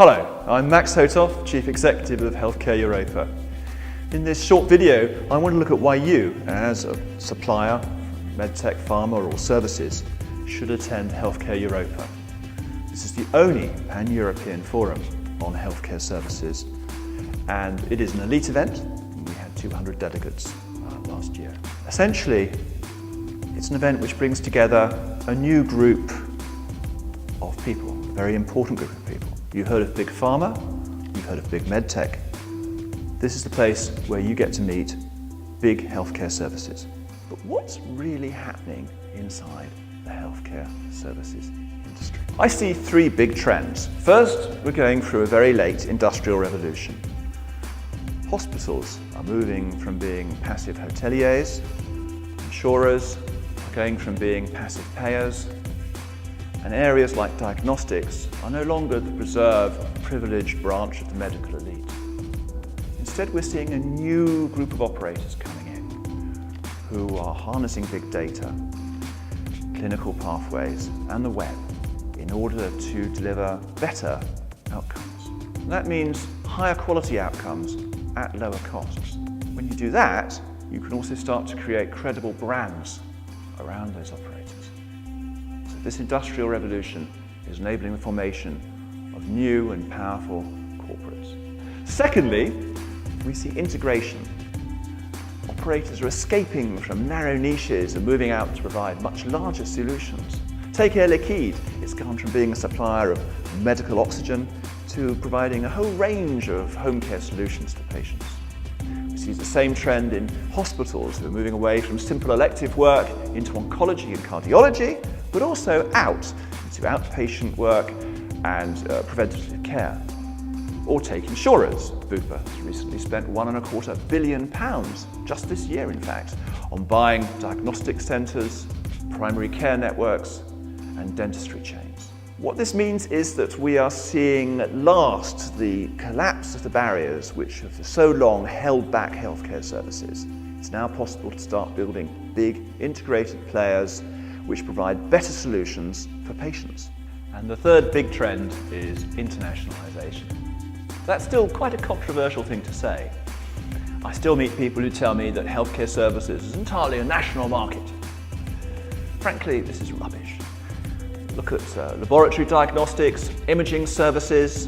Hello, I'm Max Hotoff, Chief Executive of Healthcare Europa. In this short video, I want to look at why you, as a supplier, medtech, pharma or services, should attend Healthcare Europa. This is the only pan-European forum on healthcare services, and it is an elite event. We had 200 delegates last year. Essentially, it's an event which brings together a new group of people, a very important group of people. You've heard of big pharma, you've heard of big medtech. This is the place where you get to meet big healthcare services. But what's really happening inside the healthcare services industry? I see three big trends. First, we're going through a very late industrial revolution. Hospitals are moving from being passive hoteliers, insurers are going from being passive payers, and areas like diagnostics are no longer the preserved, privileged branch of the medical elite. Instead, we're seeing a new group of operators coming in who are harnessing big data, clinical pathways, and the web in order to deliver better outcomes. And that means higher quality outcomes at lower costs. When you do that, you can also start to create credible brands around those operators. So this industrial revolution is enabling the formation of new and powerful corporates. Secondly, we see integration. Operators are escaping from narrow niches and moving out to provide much larger solutions. Take Air Liquide. It's gone from being a supplier of medical oxygen to providing a whole range of home care solutions to patients. We see the same trend in hospitals who are moving away from simple elective work into oncology and cardiology, but also out into outpatient work and preventative care. Or take insurers. Bupa has recently spent £1.25 billion, just this year in fact, on buying diagnostic centres, primary care networks and dentistry chains. What this means is that we are seeing at last the collapse of the barriers which have for so long held back healthcare services. It's now possible to start building big integrated players which provide better solutions for patients. And the third big trend is internationalisation. That's still quite a controversial thing to say. I still meet people who tell me that healthcare services is entirely a national market. Frankly, this is rubbish. Look at laboratory diagnostics, imaging services,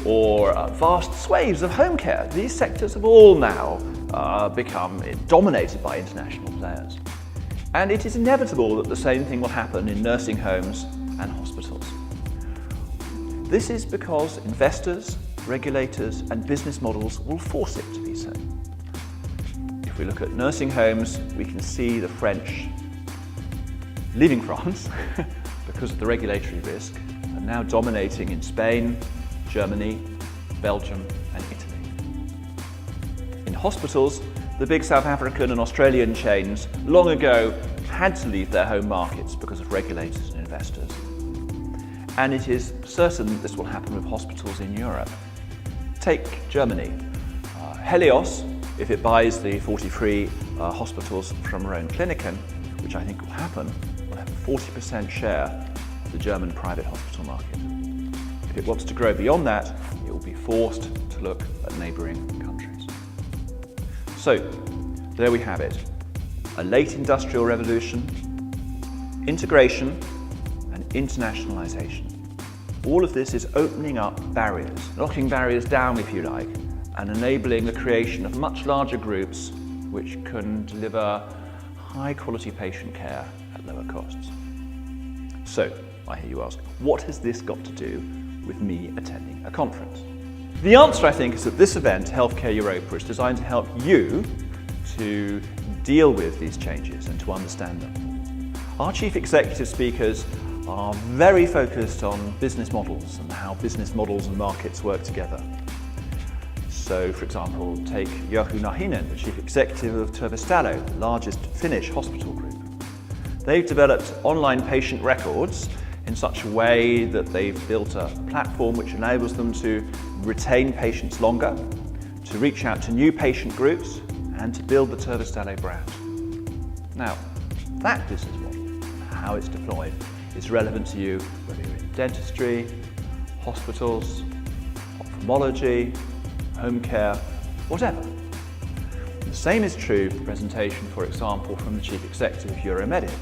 or vast swathes of home care. These sectors have all now become dominated by international players. And it is inevitable that the same thing will happen in nursing homes and hospitals. This is because investors, regulators and business models will force it to be so. If we look at nursing homes, we can see the French leaving France because of the regulatory risk and now dominating in Spain, Germany, Belgium and Italy. In hospitals, the big South African and Australian chains long ago had to leave their home markets because of regulators and investors. And it is certain that this will happen with hospitals in Europe. Take Germany. Helios, if it buys the 43 hospitals from Rohn Kliniken, which I think will happen, will have a 40% share of the German private hospital market. If it wants to grow beyond that, it will be forced to look at neighbouring countries. So, there we have it. A late industrial revolution, integration and internationalisation. All of this is opening up barriers, knocking barriers down if you like, and enabling the creation of much larger groups which can deliver high quality patient care at lower costs. So, I hear you ask, what has this got to do with me attending a conference? The answer, I think, is that this event, Healthcare Europa, is designed to help you to deal with these changes and to understand them. Our chief executive speakers are very focused on business models and how business models and markets work together. So, for example, take Jouko Nahinen, the chief executive of Terveystalo, the largest Finnish hospital group. They've developed online patient records in such a way that they've built a platform which enables them to retain patients longer, to reach out to new patient groups, and to build the Terveystalo brand. Now, that business model, how it's deployed, is relevant to you whether you're in dentistry, hospitals, ophthalmology, home care, whatever. The same is true for the presentation, for example, from the Chief Executive of Euromedic.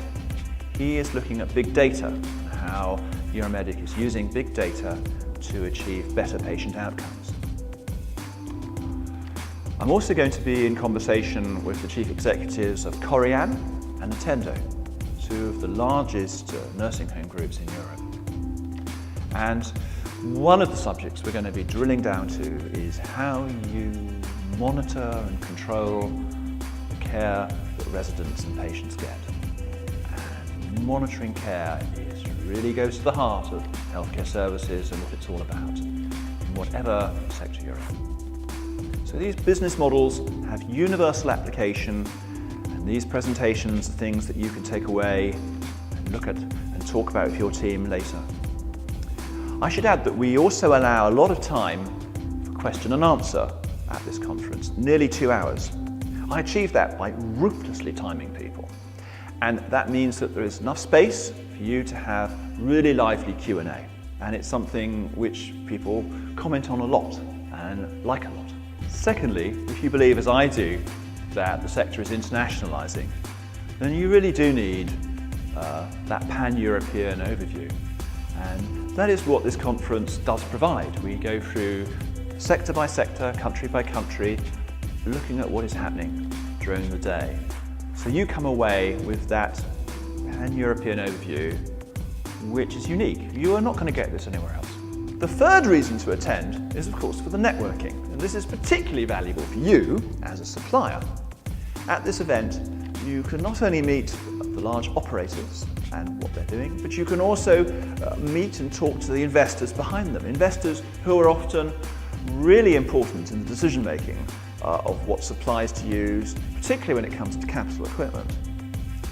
He is looking at big data and how Euromedic is using big data to achieve better patient outcomes. I'm also going to be in conversation with the Chief Executives of Corian and Attendo, two of the largest nursing home groups in Europe. And one of the subjects we're going to be drilling down to is how you monitor and control the care that residents and patients get. And monitoring care really goes to the heart of healthcare services and what it's all about, in whatever sector you're in. So these business models have universal application, and these presentations are things that you can take away and look at and talk about with your team later. I should add that we also allow a lot of time for question and answer at this conference, nearly 2 hours. I achieve that by ruthlessly timing people. And that means that there is enough space for you to have really lively Q&A. And it's something which people comment on a lot and like a lot. Secondly, if you believe, as I do, that the sector is internationalizing, then you really do need that pan-European overview. And that is what this conference does provide. We go through sector by sector, country by country, looking at what is happening during the day. So you come away with that pan-European overview, which is unique. You are not going to get this anywhere else. The third reason to attend is, of course, for the networking. And this is particularly valuable for you as a supplier. At this event, you can not only meet the large operators and what they're doing, but you can also meet and talk to the investors behind them. Investors who are often really important in the decision making of what supplies to use, particularly when it comes to capital equipment.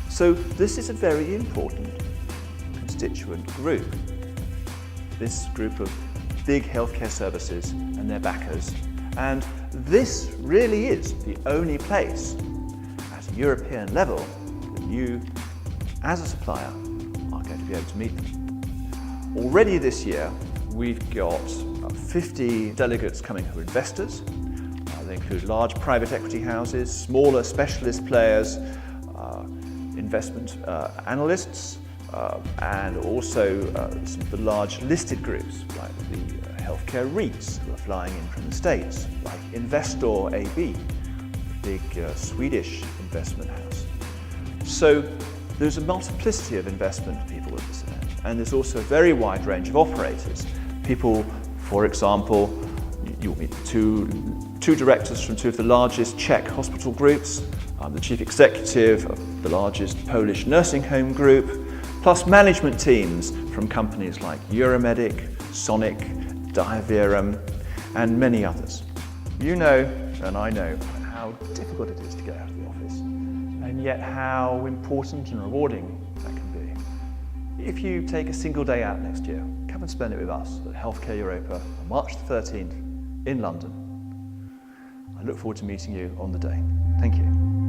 So this is a very important constituent group. This group of big healthcare services and their backers. And this really is the only place at a European level that you, as a supplier, are going to be able to meet them. Already this year, we've got 50 delegates coming who are investors. They include large private equity houses, smaller specialist players, investment analysts, and also some of the large listed groups like the Healthcare REITs who are flying in from the States, like Investor AB, the big Swedish investment house. So there's a multiplicity of investment people at this event, and there's also a very wide range of operators. People, for example, you'll meet two directors from two of the largest Czech hospital groups, the chief executive of the largest Polish nursing home group, plus management teams from companies like Euromedic, Sonic, Diaverum, and many others. You know, and I know, how difficult it is to get out of the office, and yet how important and rewarding that can be. If you take a single day out next year, come and spend it with us at Healthcare Europa on March the 13th in London. I look forward to meeting you on the day. Thank you.